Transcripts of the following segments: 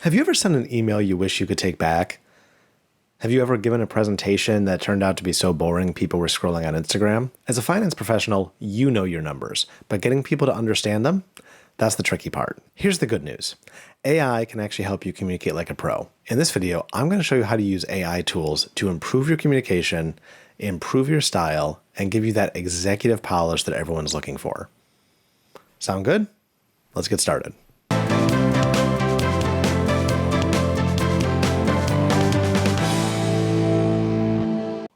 Have you ever sent an email you wish you could take back? Have you ever given a presentation that turned out to be so boring people were scrolling on Instagram? As a finance professional, you know your numbers, but getting people to understand them, that's the tricky part. Here's the good news. AI can actually help you communicate like a pro. In this video, I'm going to show you how to use AI tools to improve your communication, improve your style, and give you that executive polish that everyone's looking for. Sound good? Let's get started.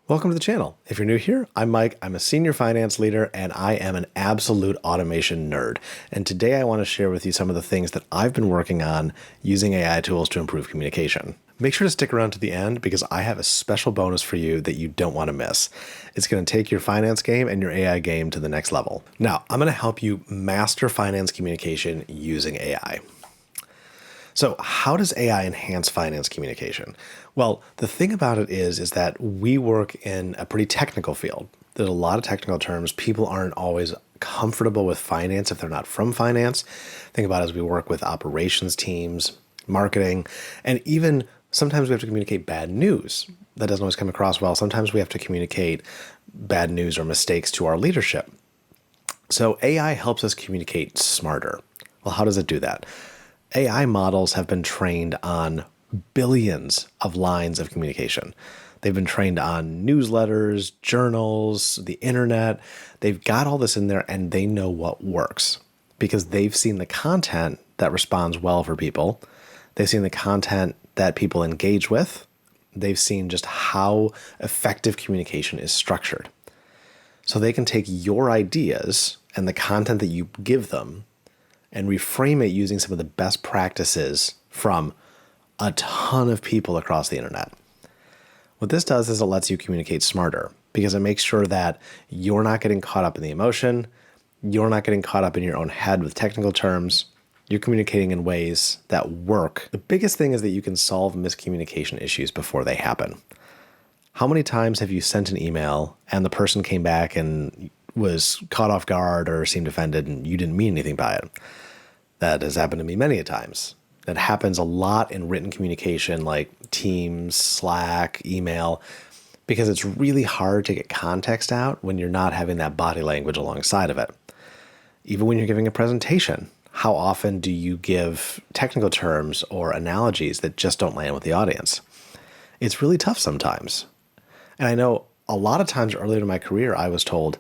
Welcome to the channel. If you're new here, I'm Mike. I'm a senior finance leader and I am an absolute automation nerd. And today I want to share with you some of the things that I've been working on using AI tools to improve communication. Make sure to stick around to the end because I have a special bonus for you that you don't want to miss. It's going to take your finance game and your AI game to the next level. Now, I'm going to help you master finance communication using AI. So how does AI enhance finance communication? Well, the thing about it is that we work in a pretty technical field. There's a lot of technical terms. People aren't always comfortable with finance if they're not from finance. Think about it as we work with operations teams, marketing, and even sometimes we have to communicate bad news. That doesn't always come across well. Sometimes we have to communicate bad news or mistakes to our leadership. So AI helps us communicate smarter. Well, how does it do that? AI models have been trained on billions of lines of communication. They've been trained on newsletters, journals, the internet. They've got all this in there and they know what works because they've seen the content that responds well for people. They've seen the content that people engage with. They've seen just how effective communication is structured. So they can take your ideas and the content that you give them and reframe it using some of the best practices from a ton of people across the internet. What this does is it lets you communicate smarter because it makes sure that you're not getting caught up in the emotion, you're not getting caught up in your own head with technical terms, you're communicating in ways that work. The biggest thing is that you can solve miscommunication issues before they happen. How many times have you sent an email and the person came back and was caught off guard or seemed offended and you didn't mean anything by it? That has happened to me many a times. That happens a lot in written communication like Teams, Slack, email, because it's really hard to get context out when you're not having that body language alongside of it. Even when you're giving a presentation, how often do you give technical terms or analogies that just don't land with the audience? It's really tough sometimes. And I know a lot of times earlier in my career, I was told,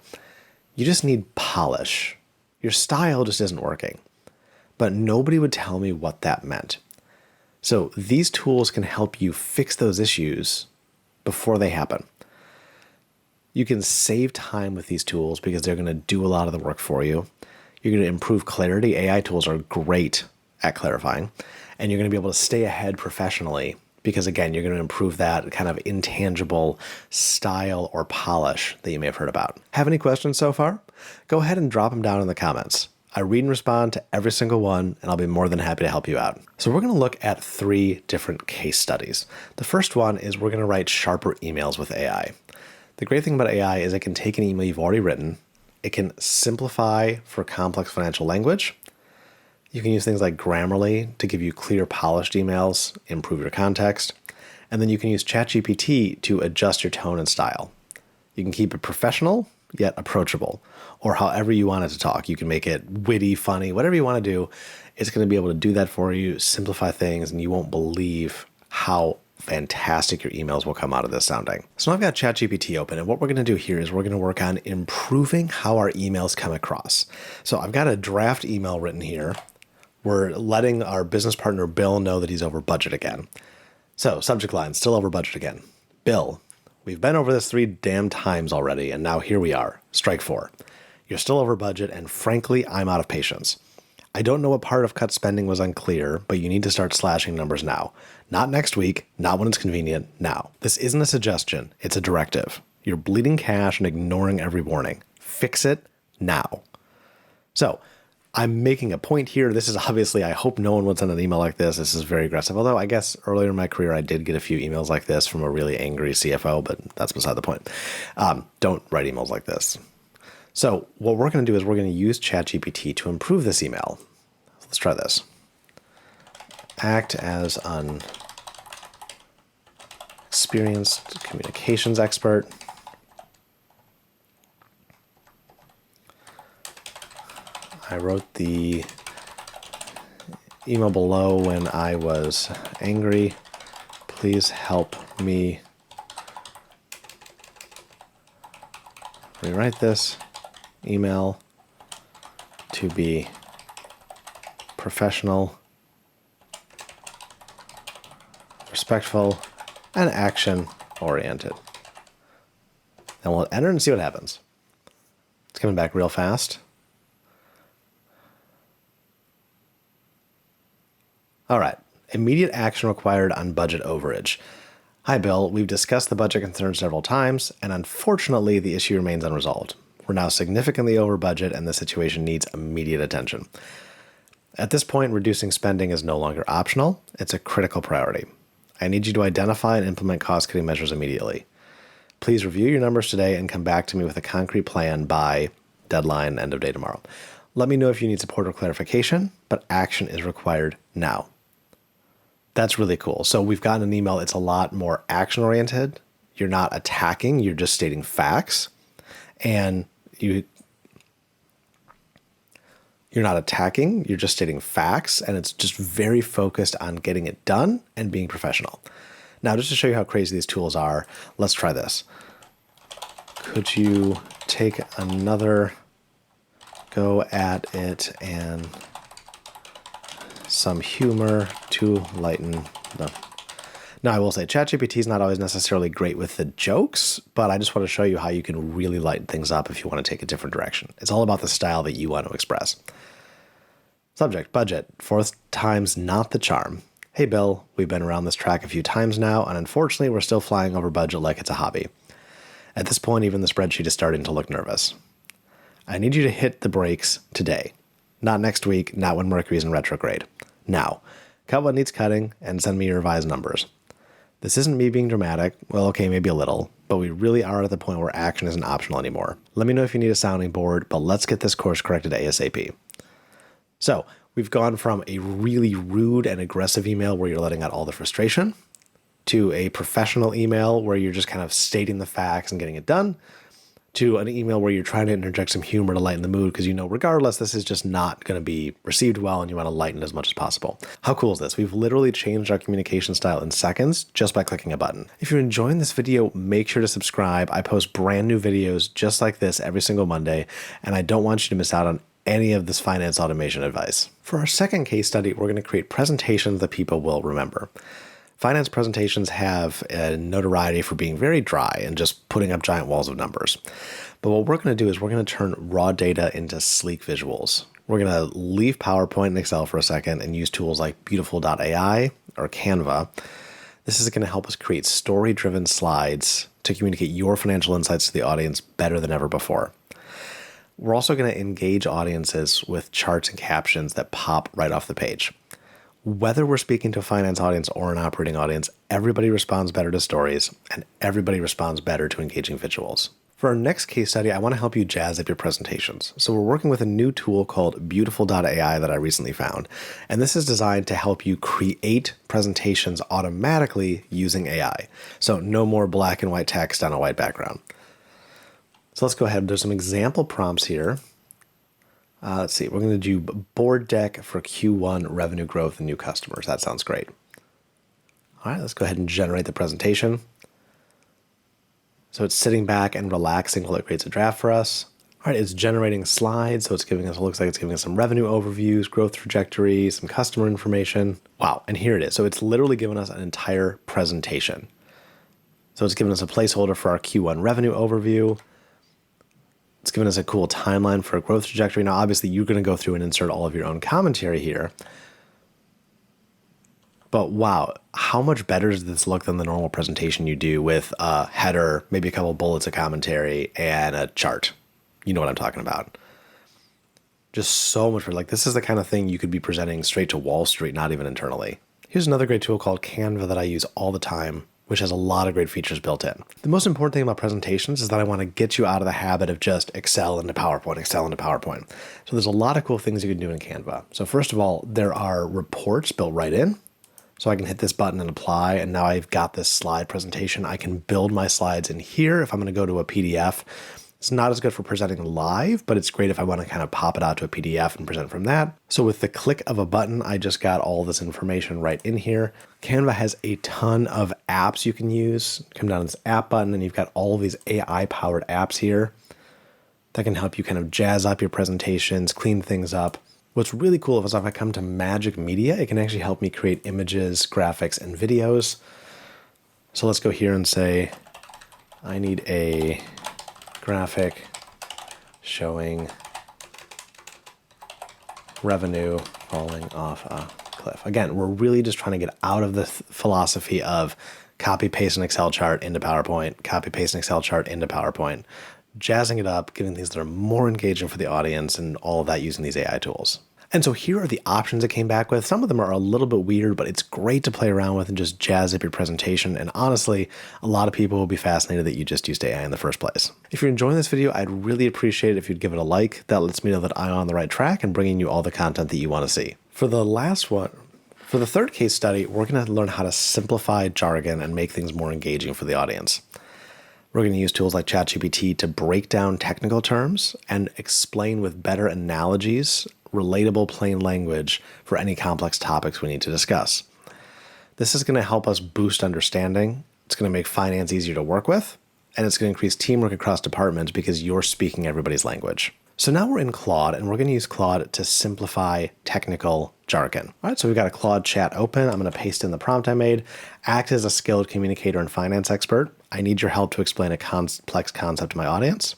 you just need polish. Your style just isn't working. But nobody would tell me what that meant. So these tools can help you fix those issues before they happen. You can save time with these tools because they're going to do a lot of the work for you. You're going to improve clarity. AI tools are great at clarifying. And you're going to be able to stay ahead professionally because, again, you're going to improve that kind of intangible style or polish that you may have heard about. Have any questions so far? Go ahead and drop them down in the comments. I read and respond to every single one, and I'll be more than happy to help you out. So we're going to look at 3 different case studies. The first one is we're going to write sharper emails with AI. The great thing about AI is it can take an email you've already written. It can simplify for complex financial language. You can use things like Grammarly to give you clear, polished emails, improve your context. And then you can use ChatGPT to adjust your tone and style. You can keep it professional, yet approachable, or however you want it to talk. You can make it witty, funny, whatever you want to do. It's going to be able to do that for you, simplify things, and you won't believe how fantastic your emails will come out of this sounding. So now I've got ChatGPT open, and what we're going to do here is we're going to work on improving how our emails come across. So I've got a draft email written here. We're letting our business partner, Bill, know that he's over budget again. So subject line, still over budget again. Bill, we've been over this 3 damn times already, and now here we are, strike 4. You're still over budget, and frankly, I'm out of patience. I don't know what part of cut spending was unclear, but you need to start slashing numbers now. Not next week, not when it's convenient, now. This isn't a suggestion, it's a directive. You're bleeding cash and ignoring every warning. Fix it now. So, I'm making a point here. This is obviously, I hope no one would send an email like this. This is very aggressive. Although I guess earlier in my career, I did get a few emails like this from a really angry CFO, but that's beside the point. Don't write emails like this. So what we're going to do is we're going to use ChatGPT to improve this email. Let's try this. act as an experienced communications expert. I wrote the email below when I was angry. Please help me rewrite this email to be professional, respectful, and action-oriented. And we'll enter and see what happens. It's coming back real fast. All right, immediate action required on budget overage. Hi, Bill. We've discussed the budget concern several times, and unfortunately, the issue remains unresolved. We're now significantly over budget, and the situation needs immediate attention. At this point, reducing spending is no longer optional. It's a critical priority. I need you to identify and implement cost-cutting measures immediately. Please review your numbers today and come back to me with a concrete plan by deadline end of day tomorrow. Let me know if you need support or clarification, but action is required now. That's really cool. So we've gotten an email. It's a lot more action-oriented. You're not attacking. You're just stating facts. And you're not attacking. You're just stating facts. And it's just very focused on getting it done and being professional. Now, just to show you how crazy these tools are, let's try this. Could you take another go at it and some humor to lighten the... Now, I will say ChatGPT is not always necessarily great with the jokes, but I just want to show you how you can really lighten things up if you want to take a different direction. It's all about the style that you want to express. Subject, budget, fourth time's not the charm. Hey, Bill, we've been around this track a few times now, and unfortunately, we're still flying over budget like it's a hobby. At this point, even the spreadsheet is starting to look nervous. I need you to hit the brakes today. Not next week, not when Mercury's in retrograde. Now, cut what needs cutting and send me your revised numbers. This isn't me being dramatic. Well, okay, maybe a little, but we really are at the point where action isn't optional anymore. Let me know if you need a sounding board, but let's get this course corrected ASAP. So we've gone from a really rude and aggressive email where you're letting out all the frustration to a professional email where you're just kind of stating the facts and getting it done, to an email where you're trying to interject some humor to lighten the mood because you know regardless this is just not going to be received well and you want to lighten it as much as possible. How cool is this? We've literally changed our communication style in seconds just by clicking a button. If you're enjoying this video, make sure to subscribe. I post brand new videos just like this every single Monday, and I don't want you to miss out on any of this finance automation advice. For our second case study, we're going to create presentations that people will remember. Finance presentations have a notoriety for being very dry and just putting up giant walls of numbers. But what we're going to do is we're going to turn raw data into sleek visuals. We're going to leave PowerPoint and Excel for a second and use tools like Beautiful.AI or Canva. This is going to help us create story-driven slides to communicate your financial insights to the audience better than ever before. We're also going to engage audiences with charts and captions that pop right off the page. Whether we're speaking to a finance audience or an operating audience, everybody responds better to stories and everybody responds better to engaging visuals. For our next case study, I want to help you jazz up your presentations. So we're working with a new tool called Beautiful.AI that I recently found. And this is designed to help you create presentations automatically using AI. So no more black and white text on a white background. So let's go ahead. There's some example prompts here. Let's see, we're going to do board deck for Q1 revenue growth and new customers. That sounds great. All right, let's go ahead and generate the presentation. So it's sitting back and relaxing while it creates a draft for us. All right, it's generating slides. So it's giving us, it looks like it's giving us some revenue overviews, growth trajectory, some customer information. Wow, and here it is. So it's literally given us an entire presentation. So it's given us a placeholder for our Q1 revenue overview. It's given us a cool timeline for a growth trajectory. Now, obviously, you're going to go through and insert all of your own commentary here. But wow, how much better does this look than the normal presentation you do with a header, maybe a couple bullets of commentary, and a chart? You know what I'm talking about. Just so much better. Like, this is the kind of thing you could be presenting straight to Wall Street, not even internally. Here's another great tool called Canva that I use all the time, which has a lot of great features built in. The most important thing about presentations is that I want to get you out of the habit of just Excel into PowerPoint, Excel into PowerPoint. So there's a lot of cool things you can do in Canva. So first of all, there are reports built right in. So I can hit this button and apply, and now I've got this slide presentation. I can build my slides in here if I'm going to go to a PDF. It's not as good for presenting live, but it's great if I want to kind of pop it out to a PDF and present from that. So with the click of a button, I just got all this information right in here. Canva has a ton of apps you can use. Come down to this app button and you've got all of these AI powered apps here that can help you kind of jazz up your presentations, clean things up. What's really cool is if I come to Magic Media, it can actually help me create images, graphics, and videos. So let's go here and say, I need a graphic showing revenue falling off a cliff. Again, we're really just trying to get out of the philosophy of copy paste an Excel chart into PowerPoint, copy paste an Excel chart into PowerPoint, jazzing it up, giving things that are more engaging for the audience, and all of that using these AI tools. And so here are the options it came back with. Some of them are a little bit weird, but it's great to play around with and just jazz up your presentation. And honestly, a lot of people will be fascinated that you just used AI in the first place. If you're enjoying this video, I'd really appreciate it if you'd give it a like. That lets me know that I'm on the right track and bringing you all the content that you want to see. For the last one, for the third case study, we're going to learn how to simplify jargon and make things more engaging for the audience. We're going to use tools like ChatGPT to break down technical terms and explain with better analogies relatable, plain language for any complex topics we need to discuss. This is going to help us boost understanding. It's going to make finance easier to work with, and it's going to increase teamwork across departments because you're speaking everybody's language. So now we're in Claude, and we're going to use Claude to simplify technical jargon. All right, so we've got a Claude chat open. I'm going to paste in the prompt I made. Act as a skilled communicator and finance expert. I need your help to explain a complex concept to my audience.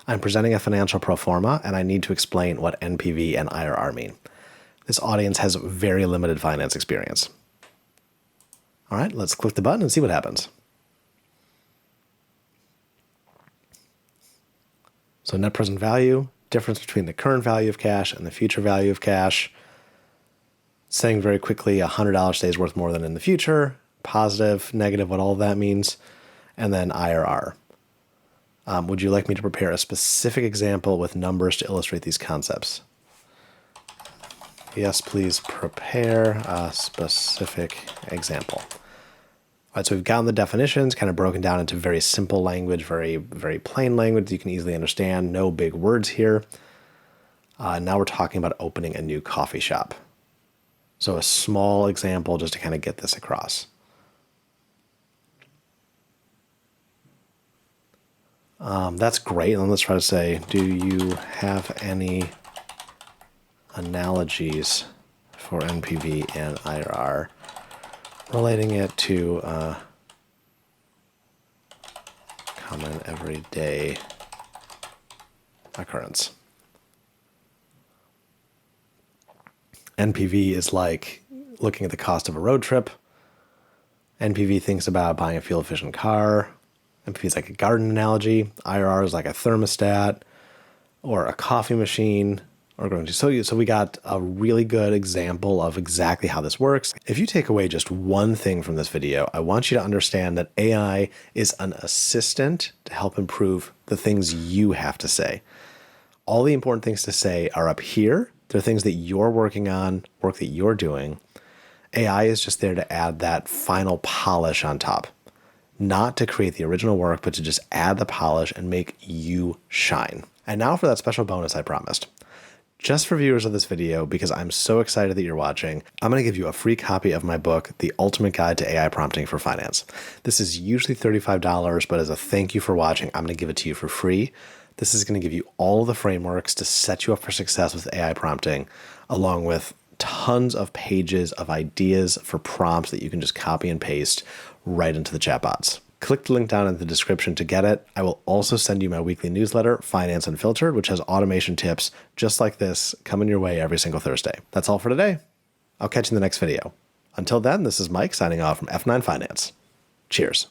I'm presenting a financial pro forma, and I need to explain what NPV and IRR mean. This audience has very limited finance experience. All right, let's click the button and see what happens. So net present value, difference between the current value of cash and the future value of cash. Saying very quickly, $100 stays worth more than in the future, positive, negative, what all of that means, and then IRR. Would you like me to prepare a specific example with numbers to illustrate these concepts? Yes, please prepare a specific example. All right, so we've gotten the definitions kind of broken down into very simple language, very, very plain language you can easily understand. No big words here. Now we're talking about opening a new coffee shop. So a small example just to kind of get this across. That's great. And let's try to say, do you have any analogies for NPV and IRR relating it to common everyday occurrence? NPV is like looking at the cost of a road trip. NPV thinks about buying a fuel-efficient car. NPV is like a garden analogy. IRR is like a thermostat or a coffee machine. Or going to so we got a really good example of exactly how this works. If you take away just one thing from this video, I want you to understand that AI is an assistant to help improve the things you have to say. All the important things to say are up here. They're things that you're working on, work that you're doing. AI is just there to add that final polish on top. Not to create the original work, but to just add the polish and make you shine. And now for that special bonus I promised. Just for viewers of this video, because I'm so excited that you're watching, I'm going to give you a free copy of my book, The Ultimate Guide to AI Prompting for Finance. This is usually $35, but as a thank you for watching, I'm going to give it to you for free. This is going to give you all of the frameworks to set you up for success with AI prompting, along with tons of pages of ideas for prompts that you can just copy and paste right into the chatbots. Click the link down in the description to get it. I will also send you my weekly newsletter, Finance Unfiltered, which has automation tips just like this coming your way every single Thursday. That's all for today. I'll catch you in the next video. Until then, this is Mike signing off from F9 Finance. Cheers.